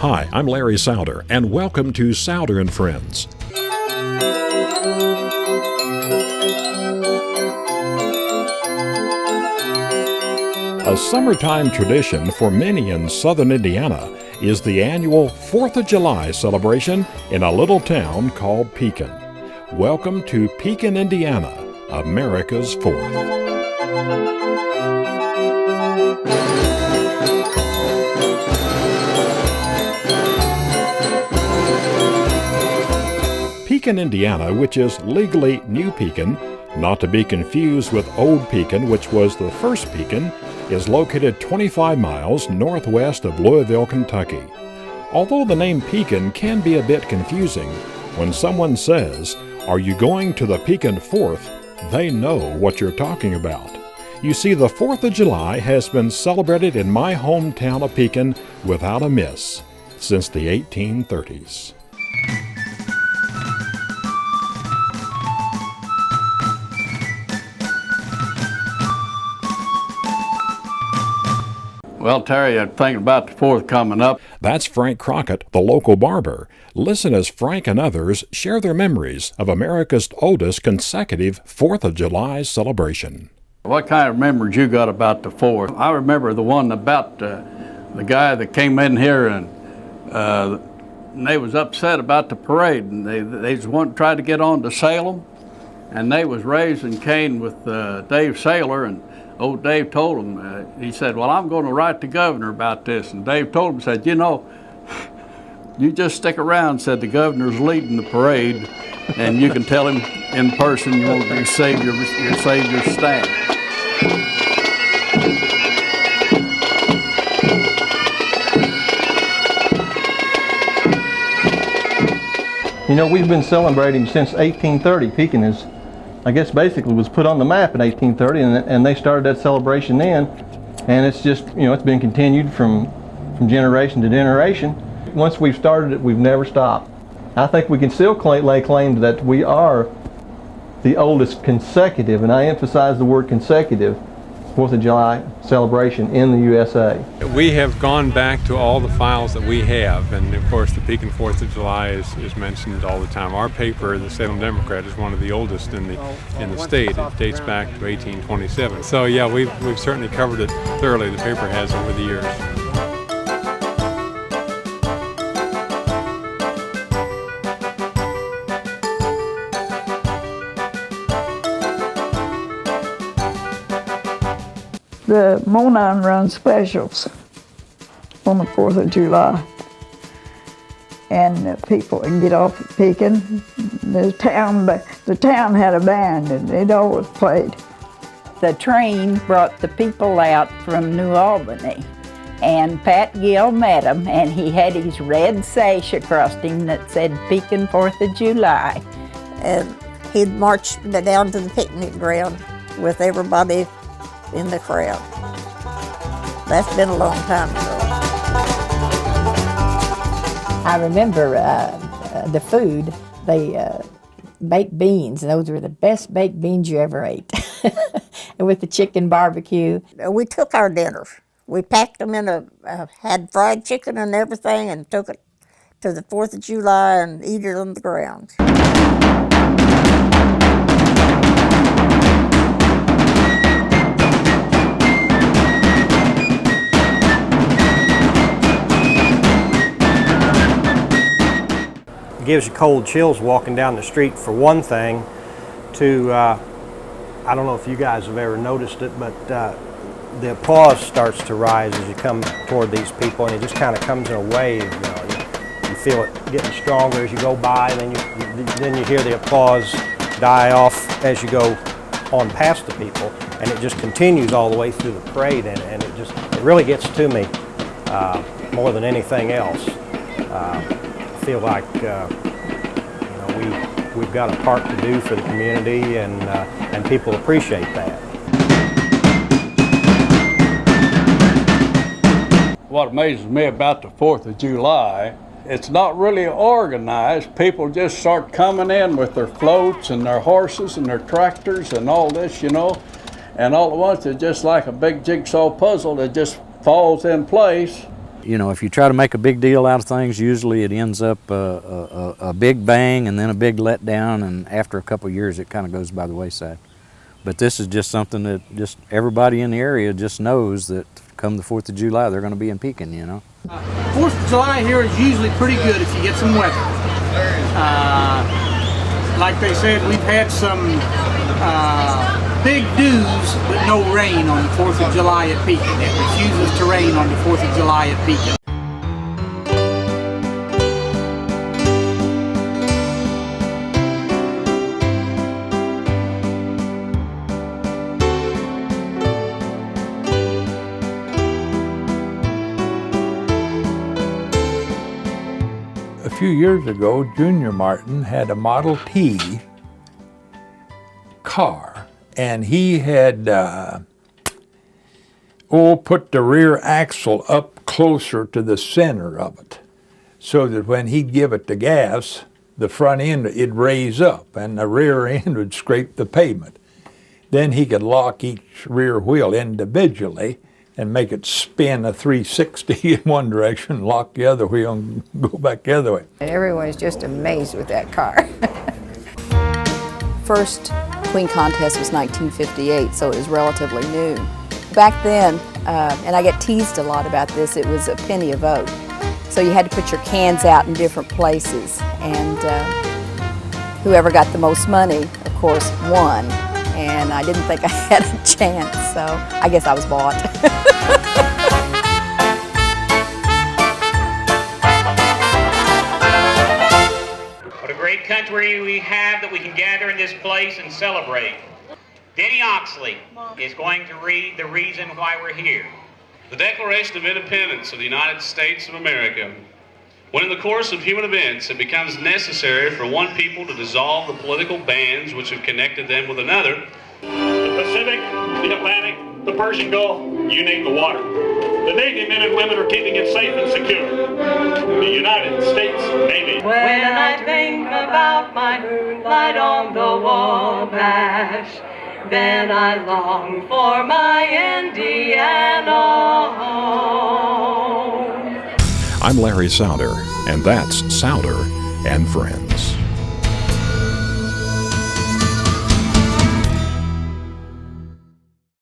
Hi, I'm Larry Souder, and welcome to Souder Friends. A summertime tradition for many in southern Indiana is the annual 4th of July celebration in a little town called Pekin. Welcome to Pekin, Indiana, America's 4th. Pekin, Indiana, which is legally New Pekin, not to be confused with Old Pekin, which was the first Pekin, is located 25 miles northwest of Louisville, Kentucky. Although the name Pekin can be a bit confusing, when someone says, "Are you going to the Pekin 4th?" they know what you're talking about. You see, the 4th of July has been celebrated in my hometown of Pekin without a miss since the 1830s. Well, Terry, I'm thinking about the 4th coming up. That's Frank Crockett, the local barber. Listen as Frank and others share their memories of America's oldest consecutive 4th of July celebration. What kind of memories you got about the 4th? I remember the one about the guy that came in here and they was upset about the parade, and they just tried to get on to Salem, and they was raising Cain with Dave Saylor, and old Dave told him, he said, "Well, I'm going to write the governor about this." And Dave told him, said, "You know, you just stick around," said, "the governor's leading the parade, and you can tell him in person you want to save your stand." You know, we've been celebrating since 1830. Pekin is, I guess, basically was put on the map in 1830, and they started that celebration then, and it's just, you know, it's been continued from generation to generation. Once we've started it, we've never stopped. I think we can still lay claim that we are the oldest consecutive, and I emphasize the word consecutive, 4th of July celebration in the U.S.A. We have gone back to all the files that we have, and of course the Pekin 4th of July is mentioned all the time. Our paper, the Salem Democrat, is one of the oldest in the state. It dates back to 1827. So yeah, we've certainly covered it thoroughly. The paper has over the years. The Monon run specials on the 4th of July. And people can get off at Pekin. The town had a band and it always played. The train brought the people out from New Albany, and Pat Gill met him, and he had his red sash across him that said Pekin 4th of July. And he'd march down to the picnic ground with everybody in the crowd. That's been a long time ago. I remember the food, they baked beans. Those were the best baked beans you ever ate. With the chicken barbecue. We took our dinners. We packed them in had fried chicken and everything, and took it to the 4th of July and eat it on the ground. It gives you cold chills walking down the street, for one thing. I don't know if you guys have ever noticed it, but the applause starts to rise as you come toward these people, and it just kind of comes in a wave. You feel it getting stronger as you go by, and then you hear the applause die off as you go on past the people, and it just continues all the way through the parade, and it really gets to me more than anything else. I feel like we've got a part to do for the community, and people appreciate that. What amazes me about the 4th of July, it's not really organized. People just start coming in with their floats and their horses and their tractors and all this, you know, and all at once it's just like a big jigsaw puzzle that just falls in place. You know, if you try to make a big deal out of things, usually it ends up a big bang and then a big letdown, and after a couple of years it kind of goes by the wayside. But this is just something that just everybody in the area just knows that come the 4th of July they're going to be in Pekin, you know. 4th of July here is usually pretty good if you get some weather. Like they said, we've had some big dews, but no rain on the 4th of July at Pekin. It refuses to rain on the 4th of July at Pekin. A few years ago, Junior Martin had a Model T car, and he had put the rear axle up closer to the center of it, so that when he'd give it the gas, the front end it'd raise up and the rear end would scrape the pavement. Then he could lock each rear wheel individually and make it spin a 360 in one direction, lock the other wheel and go back the other way. Everyone's just amazed with that car. First Queen contest was 1958, so it was relatively new. Back then, and I get teased a lot about this, it was a penny a vote. So you had to put your cans out in different places, and whoever got the most money, of course, won. And I didn't think I had a chance, so I guess I was bought. What a great country we have that we can gather in this place and celebrate. Denny Oxley is going to read the reason why we're here. The Declaration of Independence of the United States of America. When in the course of human events it becomes necessary for one people to dissolve the political bands which have connected them with another, the Pacific, the Atlantic, the Persian Gulf, you name the water. The Navy men and women are keeping it safe and secure. The United States Navy. When I think about my moonlight on the Wabash, then I long for my Indiana home. I'm Larry Souder, and that's Souder and Friends.